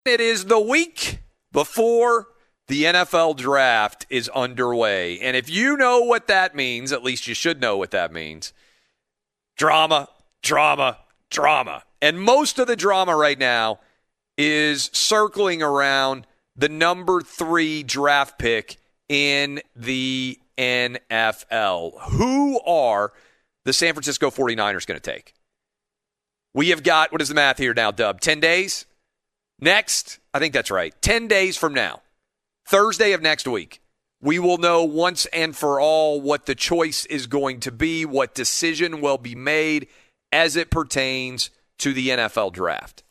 It is the week before the NFL draft is underway. And if you know what that means, at least you should know what that means. Drama, drama, drama. And most of the drama right now is circling around the number 3 draft pick in the NFL. Who are the San Francisco 49ers going to take? We have got, what is the math here now, Dub? 10 days? Next, I think that's right, 10 days from now, Thursday of next week, we will know once and for all what the choice is going to be, what decision will be made as it pertains to the NFL draft.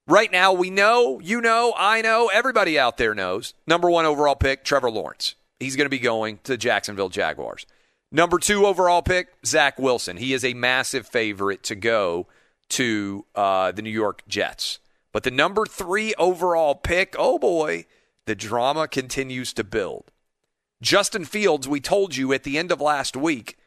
Right now, we know, you know, I know, everybody out there knows, number 1 overall pick, Trevor Lawrence. He's going to be going to the Jacksonville Jaguars. Number 2 overall pick, Zach Wilson. He is a massive favorite to go to the New York Jets. But the number 3 overall pick, oh boy, the drama continues to build. Justin Fields, we told you at the end of last week,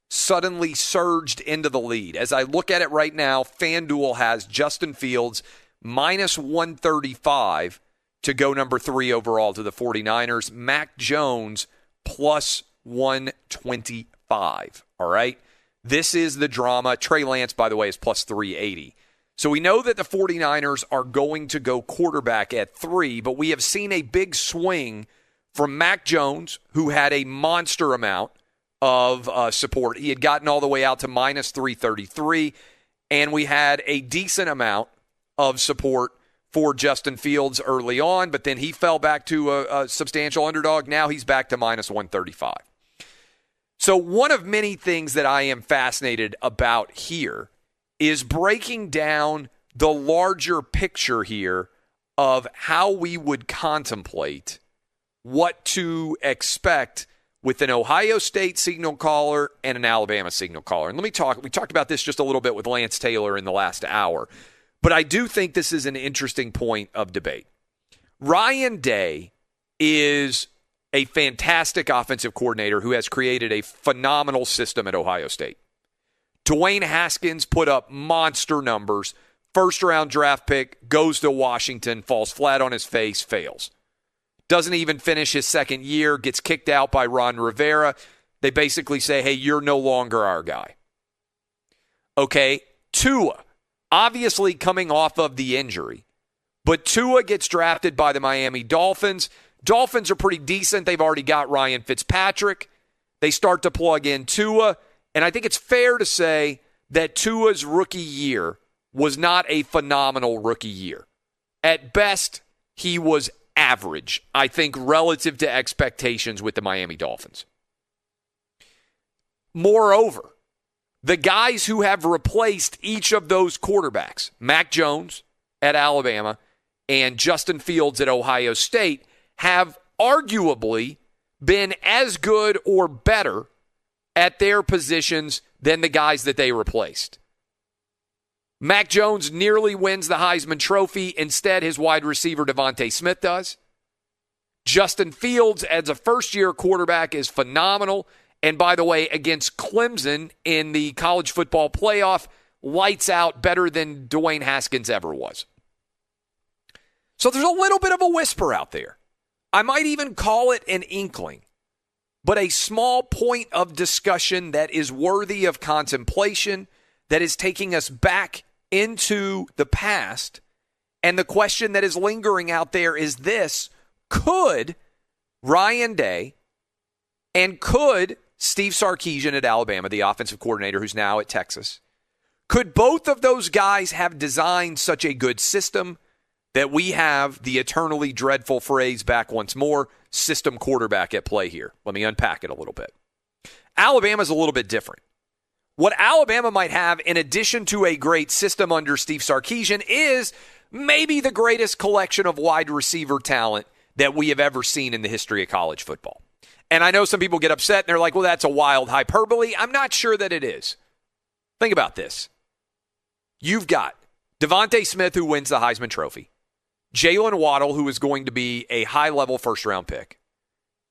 suddenly surged into the lead. As I look at it right now, FanDuel has Justin Fields minus 135 to go number 3 overall to the 49ers. Mac Jones plus 125. All right? This is the drama. Trey Lance, by the way, is plus 380. So we know that the 49ers are going to go quarterback at 3, but we have seen a big swing from Mac Jones, who had a monster amount of support. He had gotten all the way out to minus 333, and we had a decent amount of support for Justin Fields early on, but then he fell back to a substantial underdog. Now he's back to minus 135. So one of many things that I am fascinated about here is breaking down the larger picture here of how we would contemplate what to expect with an Ohio State signal caller and an Alabama signal caller. And we talked about this just a little bit with Lance Taylor in the last hour, but I do think this is an interesting point of debate. Ryan Day is a fantastic offensive coordinator who has created a phenomenal system at Ohio State. Dwayne Haskins put up monster numbers. First-round draft pick, goes to Washington, falls flat on his face, fails. Doesn't even finish his second year, gets kicked out by Ron Rivera. They basically say, hey, you're no longer our guy. Okay, Tua, obviously coming off of the injury. But Tua gets drafted by the Miami Dolphins. Dolphins are pretty decent. They've already got Ryan Fitzpatrick. They start to plug in Tua. And I think it's fair to say that Tua's rookie year was not a phenomenal rookie year. At best, he was average, I think, relative to expectations with the Miami Dolphins. Moreover, the guys who have replaced each of those quarterbacks, Mac Jones at Alabama and Justin Fields at Ohio State, have arguably been as good or better at their positions than the guys that they replaced. Mac Jones nearly wins the Heisman Trophy. Instead, his wide receiver Devontae Smith does. Justin Fields, as a first-year quarterback, is phenomenal. And by the way, against Clemson in the college football playoff, lights out, better than Dwayne Haskins ever was. So there's a little bit of a whisper out there. I might even call it an inkling, but a small point of discussion that is worthy of contemplation, that is taking us back into the past. And the question that is lingering out there is this: could Ryan Day and could Steve Sarkisian at Alabama, the offensive coordinator who's now at Texas, could both of those guys have designed such a good system that we have the eternally dreadful phrase, back once more, system quarterback at play here? Let me unpack it a little bit. Alabama's a little bit different. What Alabama might have, in addition to a great system under Steve Sarkisian, is maybe the greatest collection of wide receiver talent that we have ever seen in the history of college football. And I know some people get upset and they're like, well, that's a wild hyperbole. I'm not sure that it is. Think about this. You've got Devontae Smith, who wins the Heisman Trophy. Jalen Waddle, who is going to be a high-level first-round pick.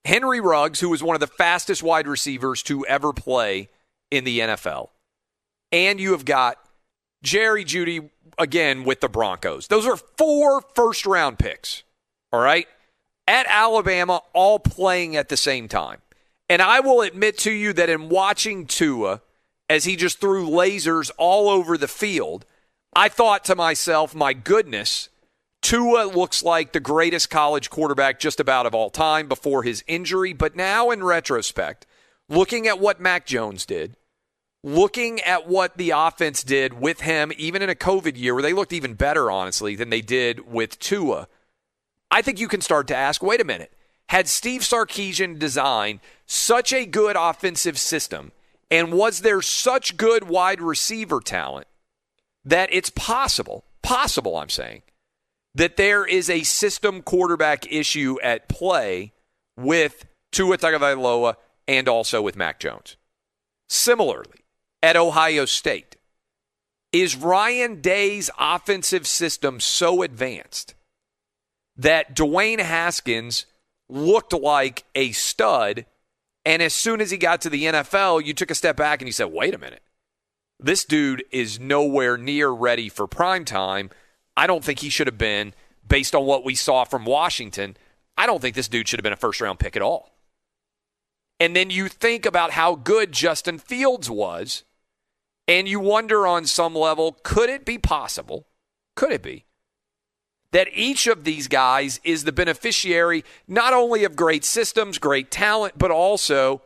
Henry Ruggs, who is one of the fastest wide receivers to ever play in the NFL. And you have got Jerry Jeudy, again, with the Broncos. Those are 4 first-round picks, all right, at Alabama, all playing at the same time. And I will admit to you that in watching Tua, as he just threw lasers all over the field, I thought to myself, my goodness, Tua looks like the greatest college quarterback just about of all time before his injury. But now in retrospect, looking at what Mac Jones did, looking at what the offense did with him, even in a COVID year where they looked even better, honestly, than they did with Tua, I think you can start to ask, wait a minute, had Steve Sarkisian designed such a good offensive system, and was there such good wide receiver talent that it's possible I'm saying, that there is a system quarterback issue at play with Tua Tagovailoa and also with Mac Jones? Similarly, at Ohio State, is Ryan Day's offensive system so advanced that Dwayne Haskins looked like a stud, and as soon as he got to the NFL, you took a step back and you said, wait a minute, this dude is nowhere near ready for prime time. I don't think he should have been, based on what we saw from Washington, I don't think this dude should have been a first-round pick at all. And then you think about how good Justin Fields was, and you wonder on some level, could it be possible, that each of these guys is the beneficiary not only of great systems, great talent, but also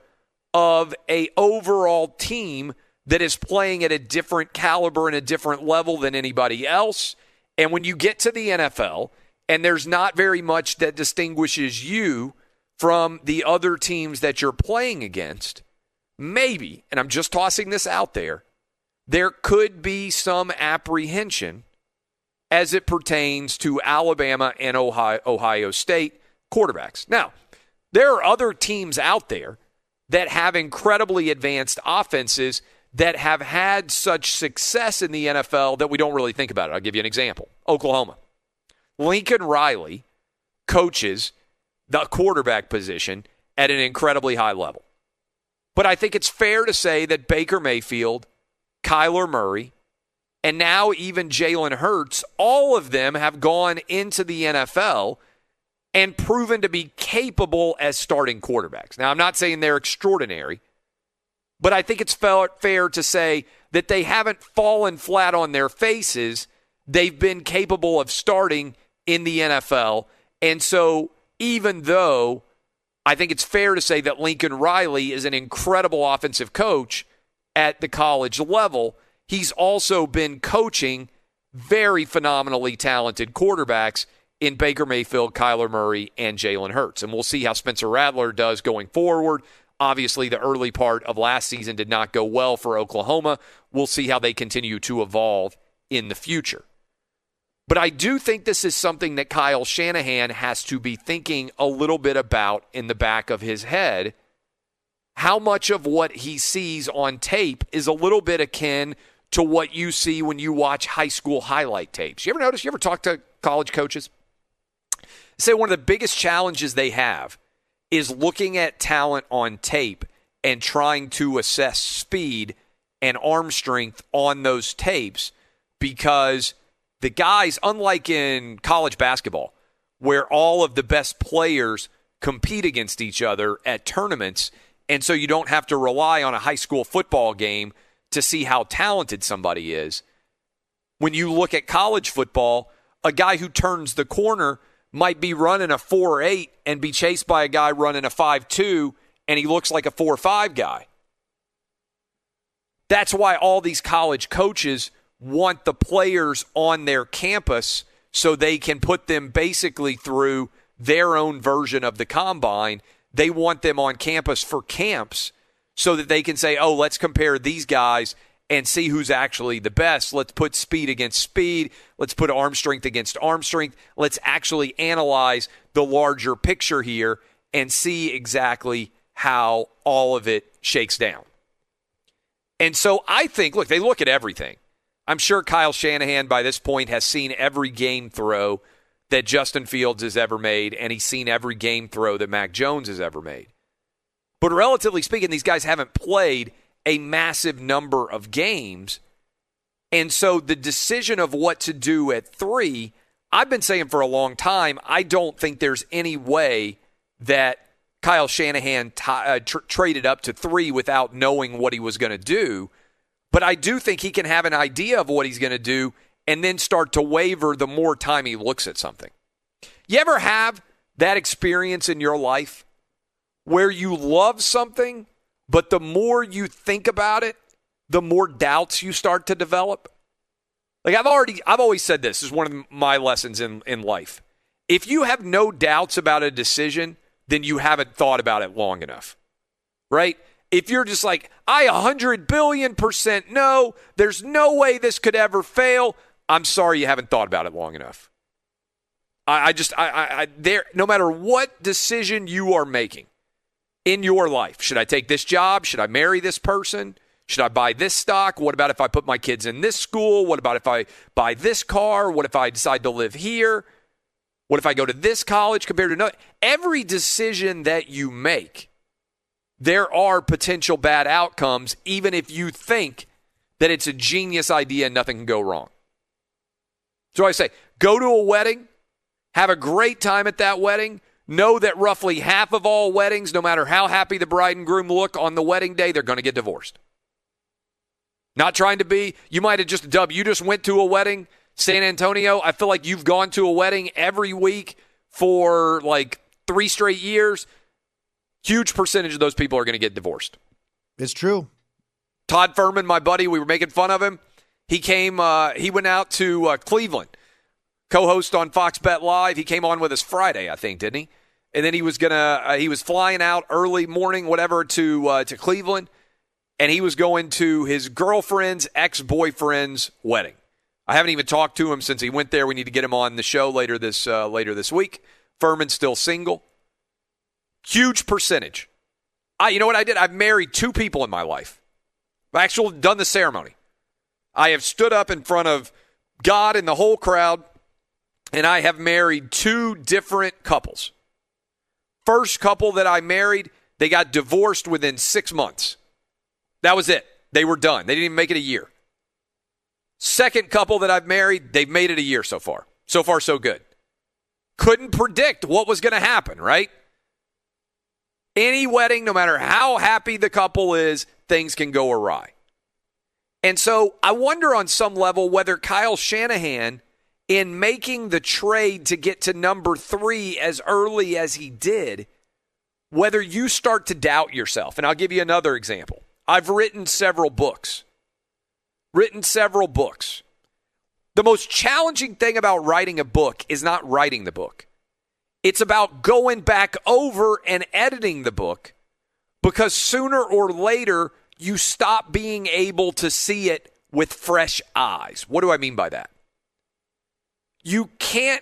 of a overall team that is playing at a different caliber and a different level than anybody else? And when you get to the NFL, and there's not very much that distinguishes you from the other teams that you're playing against, maybe, and I'm just tossing this out there could be some apprehension as it pertains to Alabama and Ohio State quarterbacks. Now, there are other teams out there that have incredibly advanced offenses that have had such success in the NFL that we don't really think about it. I'll give you an example. Oklahoma. Lincoln Riley coaches the quarterback position at an incredibly high level. But I think it's fair to say that Baker Mayfield, Kyler Murray, and now even Jalen Hurts, all of them have gone into the NFL and proven to be capable as starting quarterbacks. Now, I'm not saying they're extraordinary, but I think it's fair to say that they haven't fallen flat on their faces. They've been capable of starting in the NFL. And so even though I think it's fair to say that Lincoln Riley is an incredible offensive coach at the college level, he's also been coaching very phenomenally talented quarterbacks in Baker Mayfield, Kyler Murray, and Jalen Hurts. And we'll see how Spencer Rattler does going forward. Obviously, the early part of last season did not go well for Oklahoma. We'll see how they continue to evolve in the future. But I do think this is something that Kyle Shanahan has to be thinking a little bit about in the back of his head. How much of what he sees on tape is a little bit akin to what you see when you watch high school highlight tapes. You ever talk to college coaches? Say one of the biggest challenges they have is looking at talent on tape and trying to assess speed and arm strength on those tapes, because the guys, unlike in college basketball, where all of the best players compete against each other at tournaments, and so you don't have to rely on a high school football game to see how talented somebody is. When you look at college football, a guy who turns the corner might be running a 4.8 and be chased by a guy running a 5.2, and he looks like a 4.5 guy. That's why all these college coaches want the players on their campus so they can put them basically through their own version of the combine. They want them on campus for camps so that they can say, oh, let's compare these guys and see who's actually the best. Let's put speed against speed. Let's put arm strength against arm strength. Let's actually analyze the larger picture here and see exactly how all of it shakes down. And so I think, look, they look at everything. I'm sure Kyle Shanahan by this point has seen every game throw that Justin Fields has ever made, and he's seen every game throw that Mac Jones has ever made. But relatively speaking, these guys haven't played a massive number of games. And so the decision of what to do at 3, I've been saying for a long time, I don't think there's any way that Kyle Shanahan traded up to 3 without knowing what he was going to do. But I do think he can have an idea of what he's going to do and then start to waver the more time he looks at something. You ever have that experience in your life where you love something, but the more you think about it, the more doubts you start to develop? Like I've always said this is one of my lessons in life. If you have no doubts about a decision, then you haven't thought about it long enough, right? If you're just like, I 100 billion% know, there's no way this could ever fail, I'm sorry you haven't thought about it long enough. No matter what decision you are making in your life, should I take this job? Should I marry this person? Should I buy this stock? What about if I put my kids in this school? What about if I buy this car? What if I decide to live here? What if I go to this college compared to another? Every decision that you make, there are potential bad outcomes, even if you think that it's a genius idea and nothing can go wrong. So I say, go to a wedding, have a great time at that wedding. Know that roughly half of all weddings, no matter how happy the bride and groom look on the wedding day, they're going to get divorced. Not trying to be, you might have just, Dub, you just went to a wedding, San Antonio. I feel like you've gone to a wedding every week for like 3 straight years. Huge percentage of those people are going to get divorced. It's true. Todd Furman, my buddy, we were making fun of him. He went out to Cleveland, co-host on Fox Bet Live. He came on with us Friday, I think, didn't he? And then he was flying out early morning, whatever, to Cleveland, and he was going to his girlfriend's ex-boyfriend's wedding. I haven't even talked to him since he went there. We need to get him on the show later this week. Furman's still single. Huge percentage. You know what I did? I've married 2 people in my life. I've actually done the ceremony. I have stood up in front of God and the whole crowd, and I have married 2 different couples. First couple that I married, they got divorced within 6 months. That was it. They were done. They didn't even make it a year. Second couple that I've married, they've made it a year so far. So far, so good. Couldn't predict what was going to happen, right? Any wedding, no matter how happy the couple is, things can go awry. And so I wonder on some level whether Kyle Shanahan, in making the trade to get to number 3 as early as he did, whether you start to doubt yourself. And I'll give you another example. I've written several books. The most challenging thing about writing a book is not writing the book. It's about going back over and editing the book, because sooner or later you stop being able to see it with fresh eyes. What do I mean by that? You can't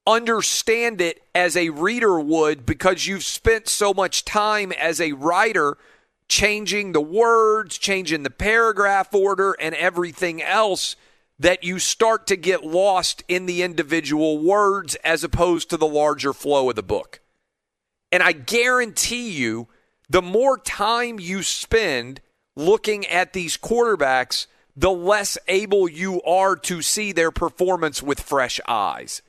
understand it as a reader would because you've spent so much time as a writer changing the words, changing the paragraph order, and everything else, that you start to get lost in the individual words as opposed to the larger flow of the book. And I guarantee you, the more time you spend looking at these quarterbacks, the less able you are to see their performance with fresh eyes.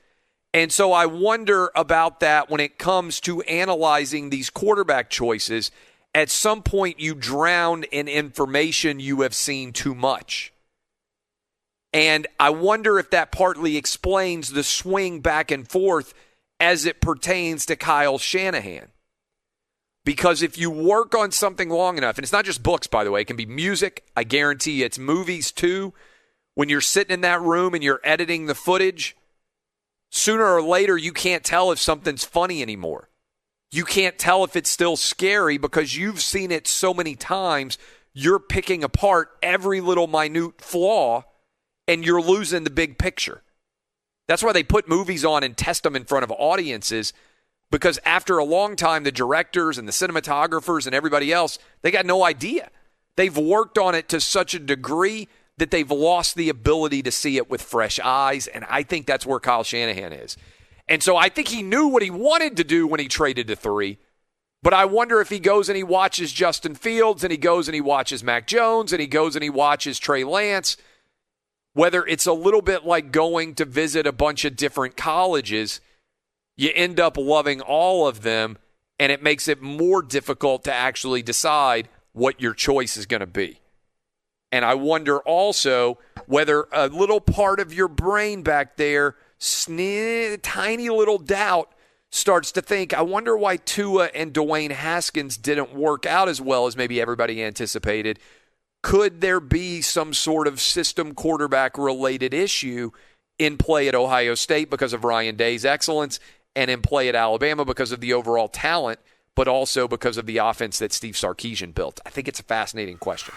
And so I wonder about that when it comes to analyzing these quarterback choices. At some point, you drown in information you have seen too much. And I wonder if that partly explains the swing back and forth as it pertains to Kyle Shanahan. Because if you work on something long enough, and it's not just books, by the way, it can be music. I guarantee it's movies too. When you're sitting in that room and you're editing the footage, sooner or later you can't tell if something's funny anymore. You can't tell if it's still scary because you've seen it so many times. You're picking apart every little minute flaw and you're losing the big picture. That's why they put movies on and test them in front of audiences, because after a long time, the directors and the cinematographers and everybody else, they got no idea. They've worked on it to such a degree that they've lost the ability to see it with fresh eyes, and I think that's where Kyle Shanahan is. And so I think he knew what he wanted to do when he traded to 3, but I wonder if he goes and he watches Justin Fields and he goes and he watches Mac Jones and he goes and he watches Trey Lance, whether it's a little bit like going to visit a bunch of different colleges, you end up loving all of them, and it makes it more difficult to actually decide what your choice is going to be. And I wonder also whether a little part of your brain back there, tiny little doubt, starts to think, I wonder why Tua and Dwayne Haskins didn't work out as well as maybe everybody anticipated. Could there be some sort of system quarterback-related issue in play at Ohio State because of Ryan Day's excellence and in play at Alabama because of the overall talent, but also because of the offense that Steve Sarkisian built? I think it's a fascinating question.